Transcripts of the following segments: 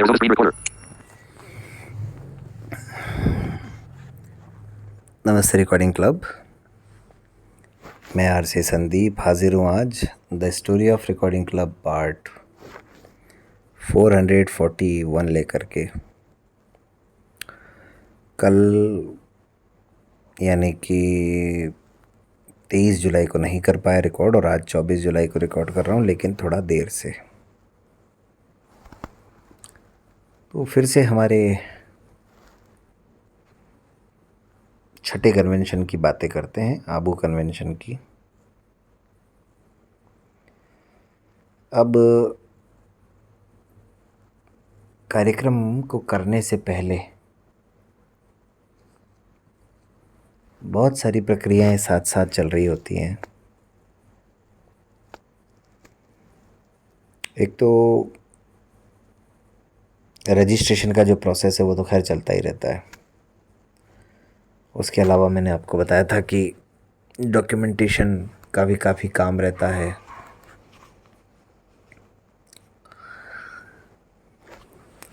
There is no screen recorder. नमस्ते recording club. मैं RC Sandeep हाजिर हूँ आज the story of recording club part 441 लेकर के। कल यानी कि 23 जुलाई को नहीं कर पाया रिकॉर्ड और आज 24 जुलाई को रिकॉर्ड कर रहा हूँ, लेकिन थोड़ा देर से। तो फिर से हमारे छठे कन्वेंशन की बातें करते हैं, आबू कन्वेंशन की। अब कार्यक्रम को करने से पहले बहुत सारी प्रक्रियाएं साथ साथ चल रही होती हैं। एक तो रजिस्ट्रेशन का जो प्रोसेस है वो तो खैर चलता ही रहता है। उसके अलावा मैंने आपको बताया था कि डॉक्यूमेंटेशन का भी काफ़ी काम रहता है।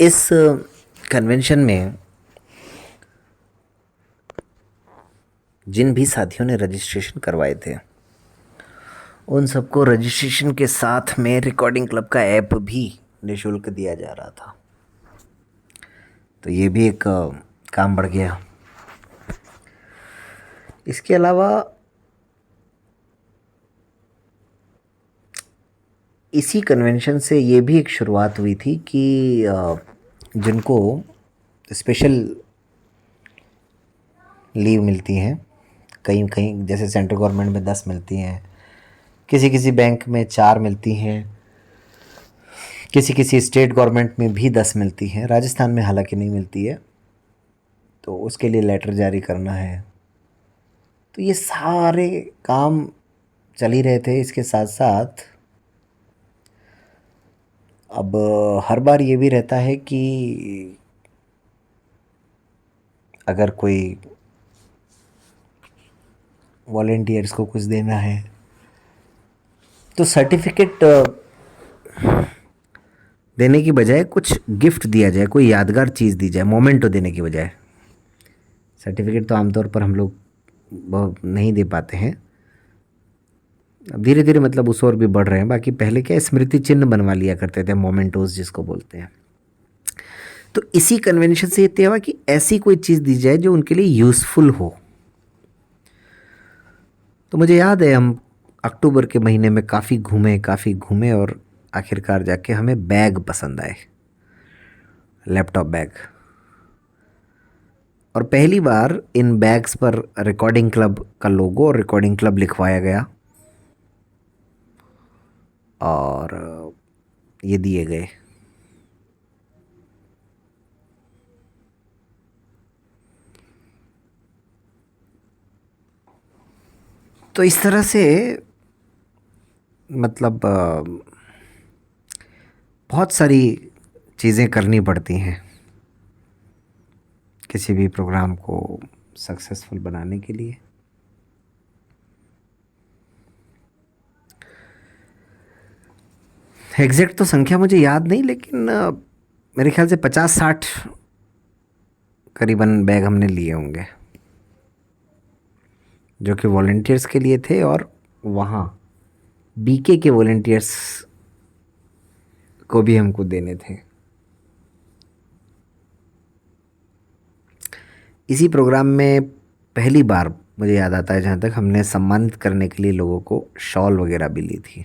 इस कन्वेंशन में जिन भी साथियों ने रजिस्ट्रेशन करवाए थे उन सबको रजिस्ट्रेशन के साथ में रिकॉर्डिंग क्लब का ऐप भी निःशुल्क दिया जा रहा था। तो ये भी एक काम बढ़ गया। इसके अलावा इसी कन्वेंशन से ये भी एक शुरुआत हुई थी कि जिनको स्पेशल लीव मिलती हैं, कहीं कहीं जैसे सेंट्रल गवर्नमेंट में 10 मिलती हैं, किसी किसी बैंक में 4 मिलती हैं, किसी किसी स्टेट गवर्नमेंट में भी 10 मिलती हैं। राजस्थान में हालांकि नहीं मिलती है, तो उसके लिए लेटर जारी करना है। तो ये सारे काम चल ही रहे थे। इसके साथ साथ अब हर बार ये भी रहता है कि अगर कोई वॉलेंटियर्स को कुछ देना है तो सर्टिफिकेट देने की बजाय कुछ गिफ्ट दिया जाए, कोई यादगार चीज़ दी जाए, मोमेंटो देने की बजाय। सर्टिफिकेट तो आमतौर पर हम लोग बहुत नहीं दे पाते हैं। अब धीरे धीरे मतलब उस ओर भी बढ़ रहे हैं। बाकी पहले क्या स्मृति चिन्ह बनवा लिया करते थे, मोमेंटोज जिसको बोलते हैं। तो इसी कन्वेंशन से ये तय हुआ कि ऐसी कोई चीज़ दी जाए जो उनके लिए यूज़फुल हो। तो मुझे याद है हम अक्टूबर के महीने में काफ़ी घूमे और आखिरकार जाके हमें बैग पसंद आए, लैपटॉप बैग। और पहली बार इन बैग्स पर रिकॉर्डिंग क्लब का लोगो और रिकॉर्डिंग क्लब लिखवाया गया और ये दिए गए। तो इस तरह से मतलब बहुत सारी चीज़ें करनी पड़ती हैं किसी भी प्रोग्राम को सक्सेसफुल बनाने के लिए। एग्जैक्ट तो संख्या मुझे याद नहीं, लेकिन मेरे ख्याल से 50-60 करीबन बैग हमने लिए होंगे, जो कि वॉलेंटियर्स के लिए थे और वहाँ बीके के वॉलेंटियर्स को भी हमको देने थे। इसी प्रोग्राम में पहली बार मुझे याद आता है, जहाँ तक हमने सम्मानित करने के लिए लोगों को शॉल वगैरह भी ली थी।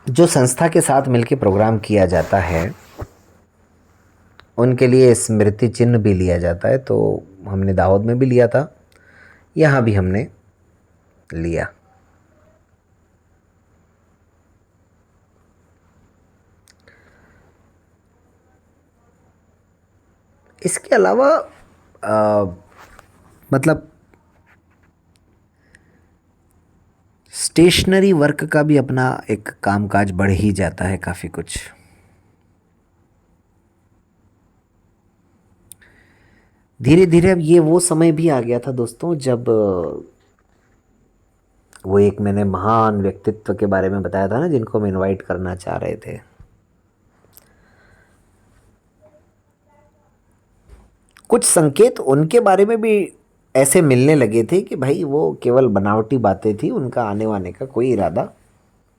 जो संस्था के साथ मिलकर प्रोग्राम किया जाता है उनके लिए स्मृति चिन्ह भी लिया जाता है। तो हमने दाहोद में भी लिया था, यहाँ भी हमने लिया। इसके अलावा मतलब स्टेशनरी वर्क का भी अपना एक कामकाज बढ़ ही जाता है काफ़ी कुछ। धीरे धीरे अब ये वो समय भी आ गया था दोस्तों, जब वो एक मैंने महान व्यक्तित्व के बारे में बताया था ना, जिनको हम इनवाइट करना चाह रहे थे। कुछ संकेत उनके बारे में भी ऐसे मिलने लगे थे कि भाई वो केवल बनावटी बातें थी, उनका आने वाने का कोई इरादा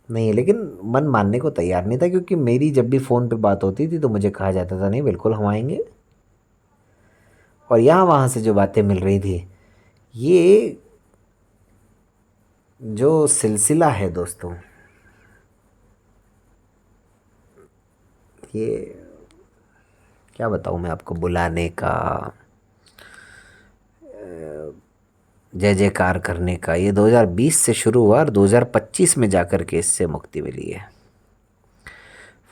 नहीं है। लेकिन मन मानने को तैयार नहीं था, क्योंकि मेरी जब भी फ़ोन पे बात होती थी तो मुझे कहा जाता था नहीं बिल्कुल हम आएंगे। और यहाँ वहाँ से जो बातें मिल रही थी, ये जो सिलसिला है दोस्तों, ये क्या बताऊँ मैं आपको, बुलाने का, जय जयकार करने का, ये 2020 से शुरू हुआ और 2025 में जाकर के इससे मुक्ति मिली है।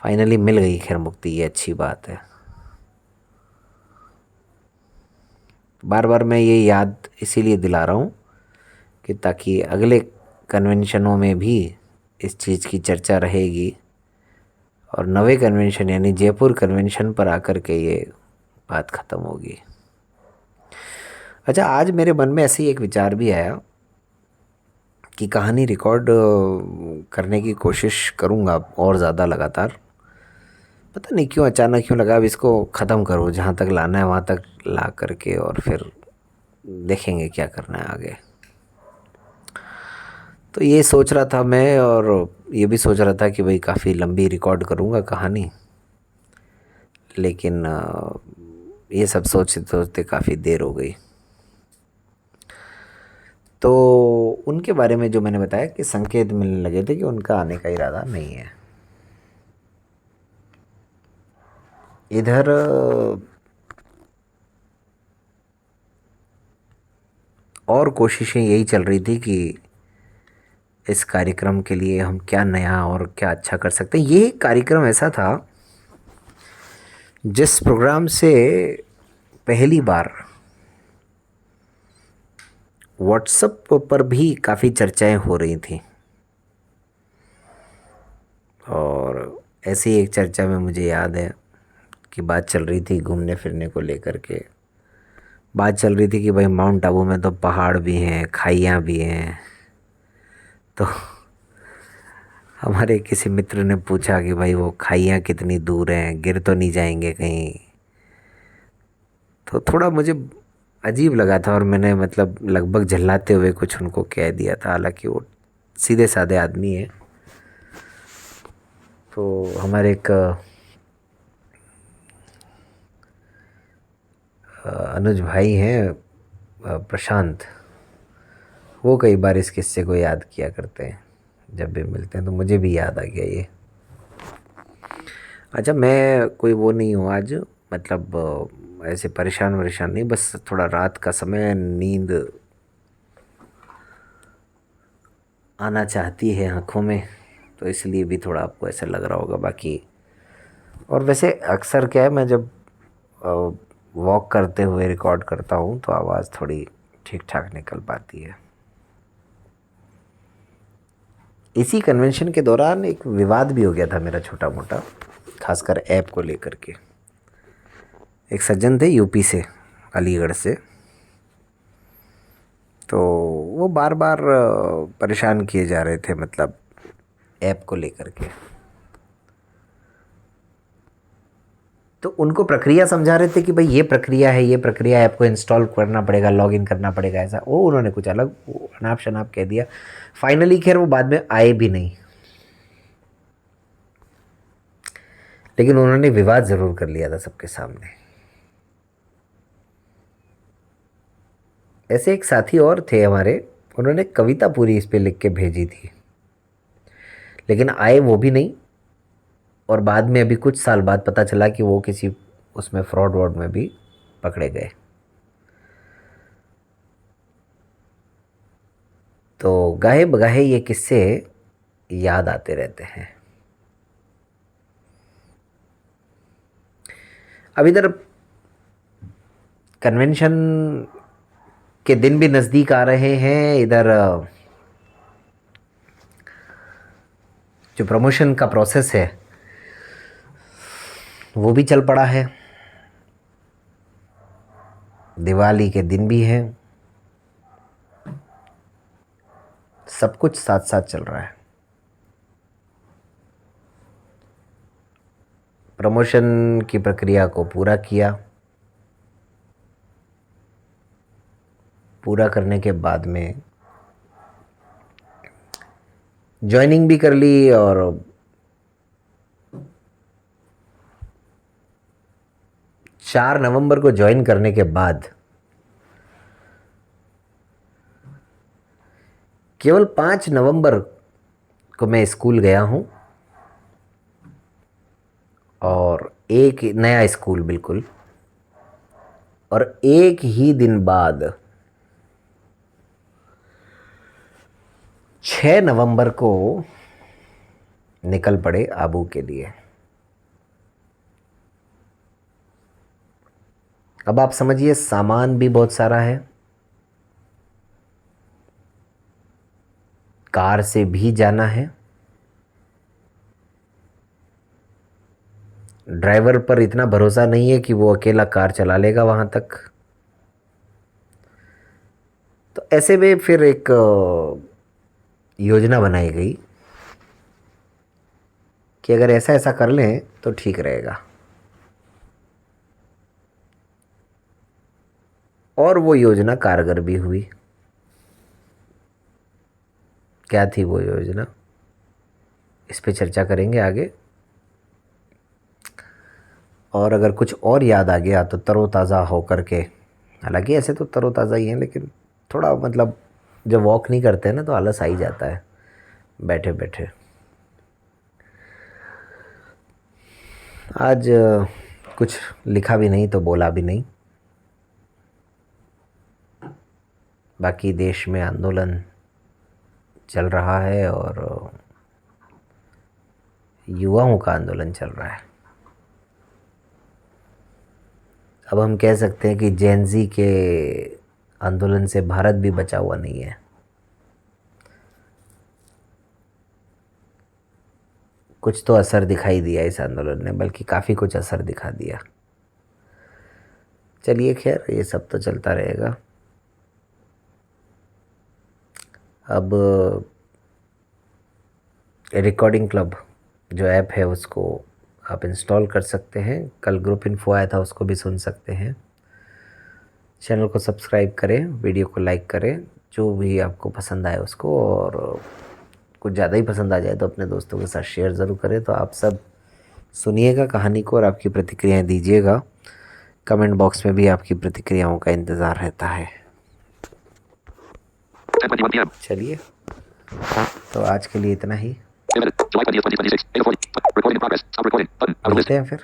फाइनली मिल गई खैर मुक्ति, ये अच्छी बात है। बार बार मैं ये याद इसीलिए दिला रहा हूँ कि ताकि अगले कन्वेंशनों में भी इस चीज़ की चर्चा रहेगी, और नवे कन्वेंशन यानी जयपुर कन्वेंशन पर आकर के ये बात ख़त्म होगी। अच्छा, आज मेरे मन में ऐसे ही एक विचार भी आया कि कहानी रिकॉर्ड करने की कोशिश करूँगा और ज़्यादा लगातार। पता नहीं क्यों अचानक क्यों लगा अब इसको ख़त्म करो, जहाँ तक लाना है वहाँ तक ला करके, और फिर देखेंगे क्या करना है आगे। तो ये सोच रहा था मैं, और ये भी सोच रहा था कि भाई काफ़ी लंबी रिकॉर्ड करूँगा कहानी, लेकिन ये सब सोचते सोचते काफ़ी देर हो गई। तो उनके बारे में जो मैंने बताया कि संकेत मिलने लगे थे कि उनका आने का इरादा नहीं है। इधर और कोशिशें यही चल रही थी कि इस कार्यक्रम के लिए हम क्या नया और क्या अच्छा कर सकते हैं। ये कार्यक्रम ऐसा था जिस प्रोग्राम से पहली बार व्हाट्सएप पर भी काफ़ी चर्चाएं हो रही थी, और ऐसी एक चर्चा में मुझे याद है कि बात चल रही थी घूमने फिरने को लेकर के। बात चल रही थी कि भाई माउंट आबू में तो पहाड़ भी हैं, खाइयाँ भी हैं। तो हमारे किसी मित्र ने पूछा कि भाई वो खाइयाँ कितनी दूर हैं, गिर तो नहीं जाएंगे कहीं। तो थोड़ा मुझे अजीब लगा था, और मैंने मतलब लगभग झल्लाते हुए कुछ उनको कह दिया था, हालांकि वो सीधे साधे आदमी है। तो हमारे एक अनुज भाई हैं, प्रशांत, वो कई बार इस किस्से को याद किया करते हैं जब भी मिलते हैं, तो मुझे भी याद आ गया ये। अच्छा, मैं कोई वो नहीं हूँ आज, मतलब ऐसे परेशान वरेशान नहीं, बस थोड़ा रात का समय, नींद आना चाहती है आँखों में, तो इसलिए भी थोड़ा आपको ऐसा लग रहा होगा। बाकी और वैसे अक्सर क्या है, मैं जब वॉक करते हुए रिकॉर्ड करता हूँ तो आवाज़ थोड़ी ठीक ठाक निकल पाती है। इसी कन्वेंशन के दौरान एक विवाद भी हो गया था मेरा छोटा मोटा, खासकर ऐप को लेकर के। एक सज्जन थे यूपी से, अलीगढ़ से, तो वो बार बार परेशान किए जा रहे थे, मतलब ऐप को लेकर के। तो उनको प्रक्रिया समझा रहे थे कि भाई ये प्रक्रिया है, ये प्रक्रिया है, आपको इंस्टॉल करना पड़ेगा, लॉगिन करना पड़ेगा, ऐसा। वो उन्होंने कुछ अलग अनाप शनाप कह दिया। फाइनली खैर वो बाद में आए भी नहीं, लेकिन उन्होंने विवाद ज़रूर कर लिया था सबके सामने। ऐसे एक साथी और थे हमारे, उन्होंने कविता पूरी इस पे लिख के भेजी थी, लेकिन आए वो भी नहीं। और बाद में अभी कुछ साल बाद पता चला कि वो किसी उसमें फ्रॉड वॉड में भी पकड़े गए। तो गाहे बगाहे ये किस्से याद आते रहते हैं। अब इधर कन्वेंशन के दिन भी नज़दीक आ रहे हैं, इधर जो प्रमोशन का प्रोसेस है वो भी चल पड़ा है। दिवाली के दिन भी हैं, सब कुछ साथ साथ चल रहा है। प्रमोशन की प्रक्रिया को पूरा किया, पूरा करने के बाद में ज्वाइनिंग भी कर ली, और 4 नवंबर को ज्वाइन करने के बाद केवल 5 नवंबर को मैं स्कूल गया हूँ, और एक नया स्कूल बिल्कुल, और एक ही दिन बाद 6 नवंबर को निकल पड़े आबू के लिए। अब आप समझिए, सामान भी बहुत सारा है, कार से भी जाना है, ड्राइवर पर इतना भरोसा नहीं है कि वो अकेला कार चला लेगा वहाँ तक। तो ऐसे में फिर एक योजना बनाई गई कि अगर ऐसा ऐसा कर लें तो ठीक रहेगा। और वो योजना कारगर भी हुई। क्या थी वो योजना, इस पे चर्चा करेंगे आगे। और अगर कुछ और याद आ गया तो तरोताज़ा हो करके, हालांकि ऐसे तो तरोताज़ा ही हैं, लेकिन थोड़ा मतलब जब वॉक नहीं करते हैं ना तो आलस आ ही जाता है बैठे बैठे। आज कुछ लिखा भी नहीं तो बोला भी नहीं। बाकी देश में आंदोलन चल रहा है और युवाओं का आंदोलन चल रहा है। अब हम कह सकते हैं कि जेनजी के आंदोलन से भारत भी बचा हुआ नहीं है। कुछ तो असर दिखाई दिया इस आंदोलन ने, बल्कि काफ़ी कुछ असर दिखा दिया। चलिए खैर, ये सब तो चलता रहेगा। अब रिकॉर्डिंग क्लब जो ऐप है उसको आप इंस्टॉल कर सकते हैं। कल ग्रुप इन्फो आया था, उसको भी सुन सकते हैं। चैनल को सब्सक्राइब करें, वीडियो को लाइक करें, जो भी आपको पसंद आए उसको, और कुछ ज़्यादा ही पसंद आ जाए तो अपने दोस्तों के साथ शेयर ज़रूर करें। तो आप सब सुनिएगा कहानी को और आपकी प्रतिक्रियाएं दीजिएगा। कमेंट बॉक्स में भी आपकी प्रतिक्रियाओं का इंतज़ार रहता है। चलिए, तो आज के लिए इतना ही। मिलते हैं फिर।